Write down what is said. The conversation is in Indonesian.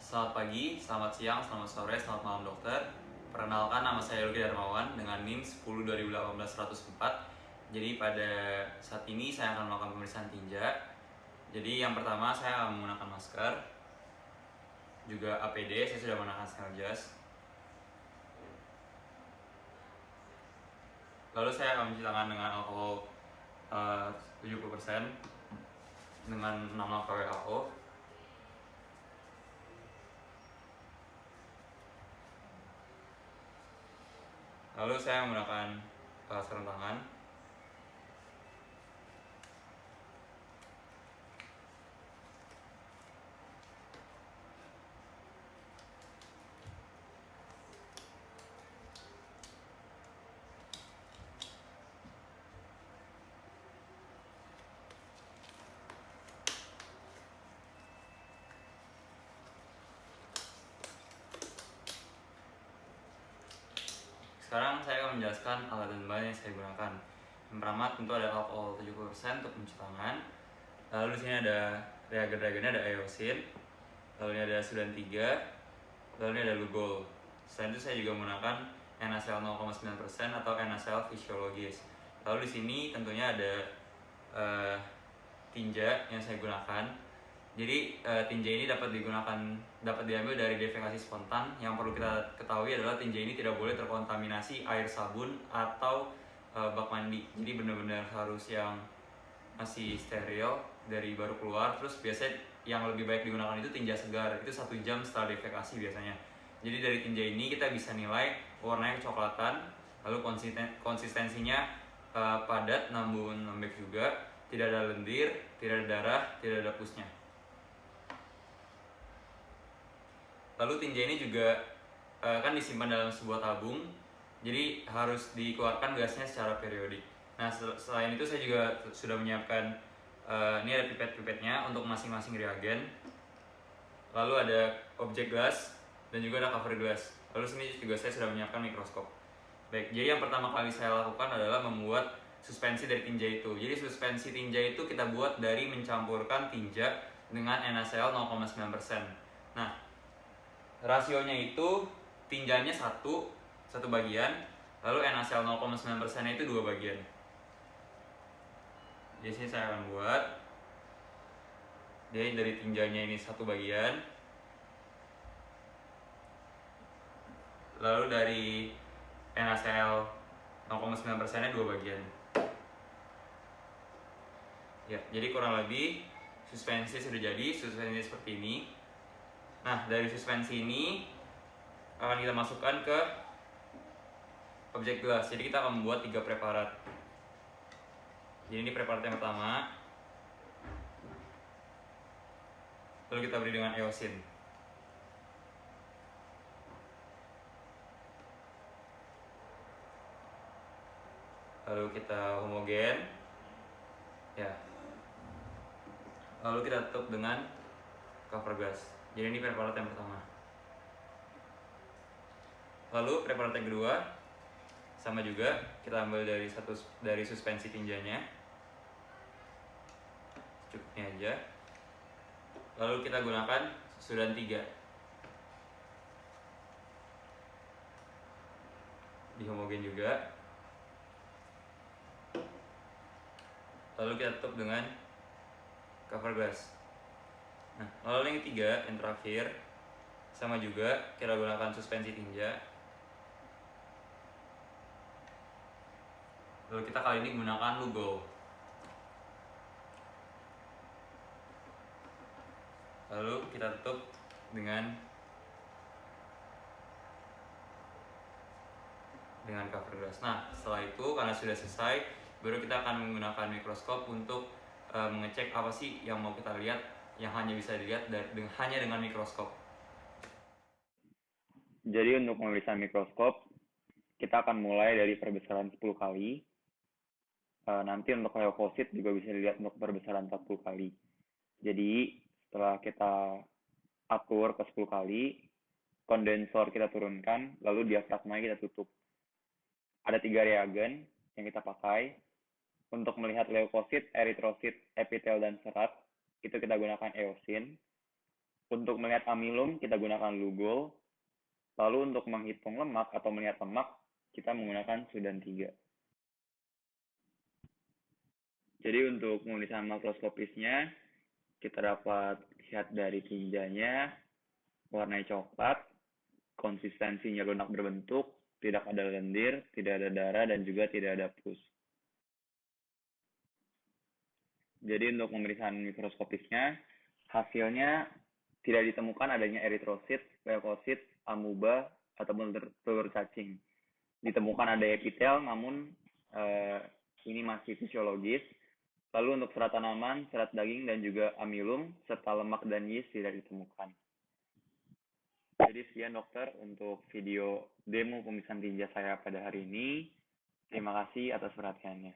Selamat pagi, selamat siang, selamat sore, selamat malam dokter. Perkenalkan, nama saya Yogi Darmawan dengan NIM 10 2018 104. Jadi pada saat ini saya akan melakukan pemeriksaan tinja. Jadi yang pertama saya akan menggunakan masker, juga APD, saya sudah menggunakan sandal jas. Lalu saya akan mencuci tangan dengan alkohol 70% dengan 6 WHO. Lalu saya menggunakan sarung tangan. Sekarang saya akan menjelaskan alat dan bahan yang saya gunakan. Yang pertama tentu ada alkohol 70% untuk mencuci tangan. Lalu di sini ada reagen-reagennya, ada eosin. Lalu ini ada sudan 3. Lalu ini ada lugol. Selain itu saya juga menggunakan NaCl 0,9% atau NaCl fisiologis. Lalu di sini tentunya ada tinja yang saya gunakan. Jadi tinja ini dapat diambil dari defekasi spontan. Yang perlu kita ketahui adalah tinja ini tidak boleh terkontaminasi air sabun atau bak mandi. Jadi benar-benar harus yang masih steril dari baru keluar. Terus biasanya yang lebih baik digunakan itu tinja segar. Itu 1 jam setelah defekasi biasanya. Jadi dari tinja ini kita bisa nilai warnanya kecoklatan, lalu konsistensinya padat namun lembek juga, tidak ada lendir, tidak ada darah, tidak ada pusnya. Lalu tinja ini juga kan disimpan dalam sebuah tabung, jadi harus dikeluarkan gasnya secara periodik. Nah selain itu saya juga sudah menyiapkan ini ada pipet-pipetnya untuk masing-masing reagen. Lalu ada objek glass dan juga ada cover glass. Lalu sini juga saya sudah menyiapkan mikroskop. Baik, jadi yang pertama kali saya lakukan adalah membuat suspensi dari tinja itu. Jadi suspensi tinja itu kita buat dari mencampurkan tinja dengan NaCl 0,9%. Nah, rasionya itu tinjanya satu bagian, lalu NaCl 0,9% itu 2 bagian. Di sini saya akan buat. Jadi dari tinjanya ini 1 bagian, lalu dari NaCl 0,9%-nya 2 bagian. Ya, jadi kurang lebih suspensi sudah jadi, suspensi seperti ini. Nah, dari suspensi ini akan kita masukkan ke objek gelas. Jadi kita akan membuat 3 preparat. Jadi ini preparat yang pertama. Lalu kita beri dengan eosin. Lalu kita homogen. Ya. Lalu kita tutup dengan cover gas. Jadi ini preparat yang pertama. Lalu preparat yang kedua sama juga, kita ambil dari suspensi tinjanya. Cukupnya aja. Lalu kita gunakan sudan 3. Dihomogen juga. Lalu kita tutup dengan cover glass. Nah, lalu yang ketiga, yang terakhir, sama juga kita gunakan suspensi tinja. Lalu kita kali ini gunakan lugol. Lalu kita tutup dengan cover glass. Nah, setelah itu karena sudah selesai, baru kita akan menggunakan mikroskop untuk mengecek apa sih yang mau kita lihat, yang hanya bisa dilihat hanya dengan mikroskop. Jadi untuk pemeriksaan mikroskop, kita akan mulai dari perbesaran 10 kali. Nanti untuk leukosit juga bisa dilihat untuk perbesaran 40 kali. Jadi setelah kita atur ke 10 kali, kondensor kita turunkan, lalu diafragma kita tutup. Ada 3 reagen yang kita pakai. Untuk melihat leukosit, eritrosit, epitel, dan serat, itu kita gunakan eosin. Untuk melihat amilum, kita gunakan Lugol. Lalu untuk menghitung lemak atau melihat lemak, kita menggunakan Sudan 3. Jadi untuk penulisan makroskopisnya, kita dapat lihat dari tinjanya, warna coklat, konsistensinya lunak berbentuk, tidak ada lendir, tidak ada darah, dan juga tidak ada pus. Jadi untuk pemeriksaan mikroskopisnya, hasilnya tidak ditemukan adanya eritrosit, leukosit, amuba, ataupun telur cacing. Ditemukan ada epitel, namun ini masih fisiologis. Lalu untuk serat tanaman, serat daging, dan juga amilum, serta lemak dan yeast tidak ditemukan. Jadi sekian dokter untuk video demo pemeriksaan tinja saya pada hari ini. Terima kasih atas perhatiannya.